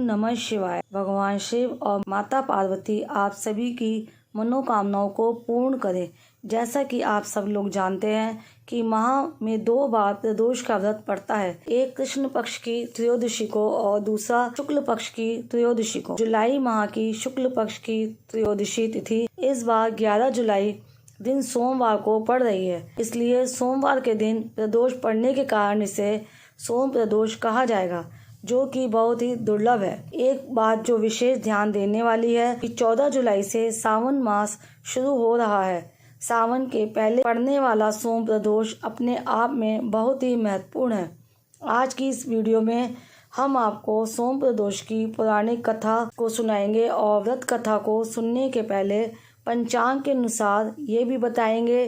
नमः शिवाय। भगवान शिव और माता पार्वती आप सभी की मनोकामनाओं को पूर्ण करें। जैसा कि आप सब लोग जानते हैं कि माह में 2 बार प्रदोष का व्रत पड़ता है, एक कृष्ण पक्ष की त्रयोदशी को और दूसरा शुक्ल पक्ष की त्रयोदशी को। जुलाई माह की शुक्ल पक्ष की त्रयोदशी तिथि इस बार 11 जुलाई दिन सोमवार को पड़ रही है, इसलिए सोमवार के दिन प्रदोष पड़ने के कारण इसे सोम प्रदोष कहा जाएगा, जो कि बहुत ही दुर्लभ है। एक बात जो विशेष ध्यान देने वाली है कि 14 जुलाई से सावन मास शुरू हो रहा है। सावन के पहले पड़ने वाला सोम प्रदोष अपने आप में बहुत ही महत्वपूर्ण है। आज की इस वीडियो में हम आपको सोम प्रदोष की पौराणिक कथा को सुनाएंगे और व्रत कथा को सुनने के पहले पंचांग के अनुसार ये भी बताएंगे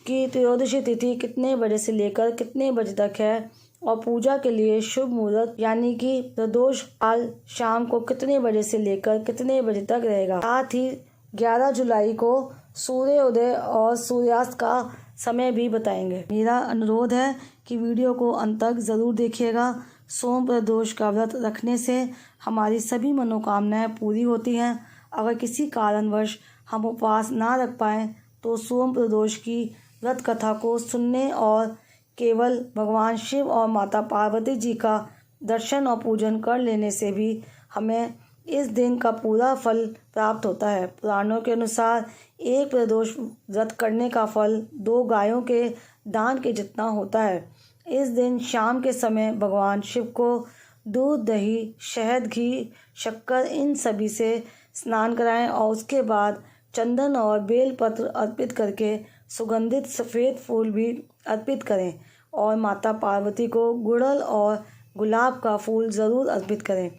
कि त्रयोदशी तिथि कितने बजे से लेकर कितने बजे तक है और पूजा के लिए शुभ मुहूर्त यानी कि प्रदोष काल शाम को कितने बजे से लेकर कितने बजे तक रहेगा। साथ ही 11 जुलाई को सूर्योदय और सूर्यास्त का समय भी बताएंगे। मेरा अनुरोध है कि वीडियो को अंत तक जरूर देखिएगा। सोम प्रदोष का व्रत रखने से हमारी सभी मनोकामनाएं पूरी होती हैं। अगर किसी कारणवश हम उपवास ना रख पाएँ तो सोम प्रदोष की व्रत कथा को सुनने और केवल भगवान शिव और माता पार्वती जी का दर्शन और पूजन कर लेने से भी हमें इस दिन का पूरा फल प्राप्त होता है। पुराणों के अनुसार एक प्रदोष व्रत करने का फल 2 गायों के दान के जितना होता है। इस दिन शाम के समय भगवान शिव को दूध, दही, शहद, घी, शक्कर इन सभी से स्नान कराएं और उसके बाद चंदन और बेलपत्र अर्पित करके सुगंधित सफ़ेद फूल भी अर्पित करें और माता पार्वती को गुड़हल और गुलाब का फूल ज़रूर अर्पित करें।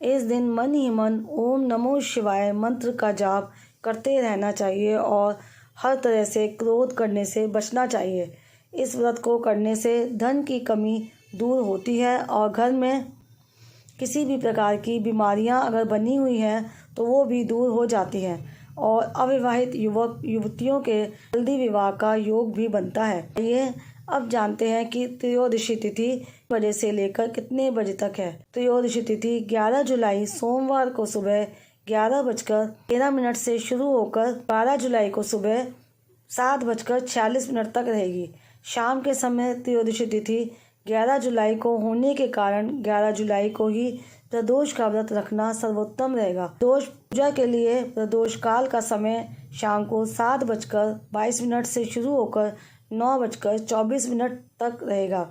इस दिन मन ही मन ओम नमो शिवाय मंत्र का जाप करते रहना चाहिए और हर तरह से क्रोध करने से बचना चाहिए। इस व्रत को करने से धन की कमी दूर होती है और घर में किसी भी प्रकार की बीमारियां अगर बनी हुई हैं तो वो भी दूर हो जाती हैं और अविवाहित युवक युवतियों के जल्दी विवाह का योग भी बनता है। ये अब जानते हैं कि त्रयोदशी तिथि बजे से लेकर कितने बजे तक है। त्रयोदशी तिथि 11 जुलाई सोमवार को सुबह 11:13 से शुरू होकर 12 जुलाई को सुबह 7:46 तक रहेगी। शाम के समय त्रयोदशी तिथि 11 जुलाई को होने के कारण 11 जुलाई को ही प्रदोष का व्रत रखना सर्वोत्तम रहेगा। प्रदोष पूजा के लिए प्रदोष काल का समय शाम को 7:22 से शुरू होकर 9:24 तक रहेगा।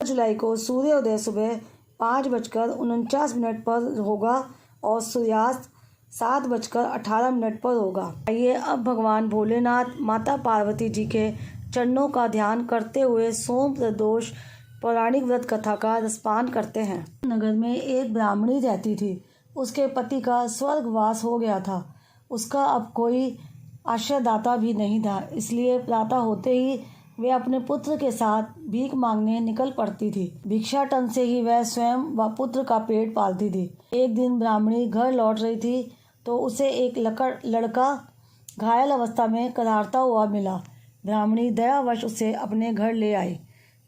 11 जुलाई को सूर्योदय सुबह 5:49 पर होगा और सूर्यास्त 7:18 पर होगा। आइए अब भगवान भोलेनाथ माता पार्वती जी के चरणों का ध्यान करते हुए सोम प्रदोष पौराणिक व्रत कथा का रसपान करते हैं। नगर में एक ब्राह्मणी रहती थी। उसके पति का स्वर्गवास हो गया था। उसका अब कोई आश्रयदाता भी नहीं था, इसलिए प्रातः होते ही वे अपने पुत्र के साथ भीख मांगने निकल पड़ती थी। भिक्षाटन से ही वह स्वयं व पुत्र का पेट पालती थी। एक दिन ब्राह्मणी घर लौट रही थी तो उसे एक लड़का घायल अवस्था में कराहता हुआ मिला। ब्राह्मणी दयावश उसे अपने घर ले आई।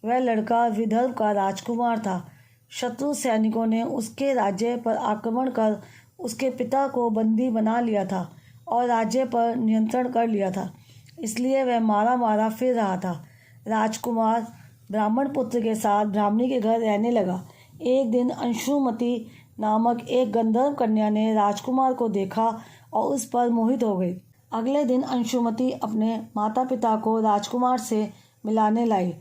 वह लड़का विदर्भ का राजकुमार था। शत्रु सैनिकों ने उसके राज्य पर आक्रमण कर उसके पिता को बंदी बना लिया था और राज्य पर नियंत्रण कर लिया था, इसलिए वह मारा मारा फिर रहा था। राजकुमार ब्राह्मण पुत्र के साथ ब्राह्मणी के घर रहने लगा। एक दिन अंशुमती नामक एक गंधर्व कन्या ने राजकुमार को देखा और उस पर मोहित हो गई। अगले दिन अंशुमती अपने माता पिता को राजकुमार से मिलाने लाई।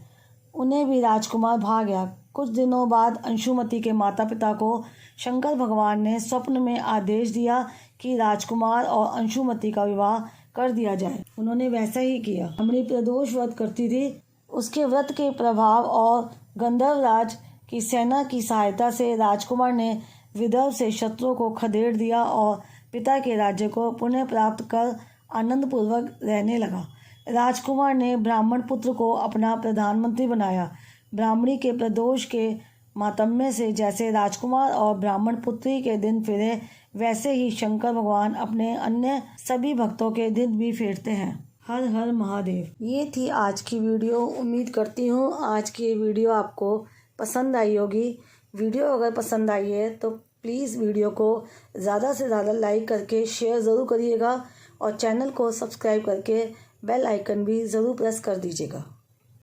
उन्हें भी राजकुमार भा गया। कुछ दिनों बाद अंशुमती के माता पिता को शंकर भगवान ने स्वप्न में आदेश दिया कि राजकुमार और अंशुमती का विवाह कर दिया जाए। उन्होंने वैसा ही किया। ब्राह्मणी प्रदोष व्रत करती थी। उसके व्रत के प्रभाव और गंधर्वराज की सेना की सहायता से राजकुमार ने विदर्भ से शत्रुओं को खदेड़ दिया और पिता के राज्य को पुनः प्राप्त कर आनंद पूर्वक रहने लगा। राजकुमार ने ब्राह्मण पुत्र को अपना प्रधानमंत्री बनाया। ब्राह्मणी के प्रदोष के मातम्य से जैसे राजकुमार और ब्राह्मण पुत्री के दिन फिरे, वैसे ही शंकर भगवान अपने अन्य सभी भक्तों के दिन भी फेरते हैं। हर हर महादेव। ये थी आज की वीडियो। उम्मीद करती हूँ आज की वीडियो आपको पसंद आई होगी। वीडियो अगर पसंद आई है तो प्लीज़ वीडियो को ज़्यादा से ज़्यादा लाइक करके शेयर ज़रूर करिएगा और चैनल को सब्सक्राइब करके बेल आइकन भी ज़रूर प्रेस कर दीजिएगा।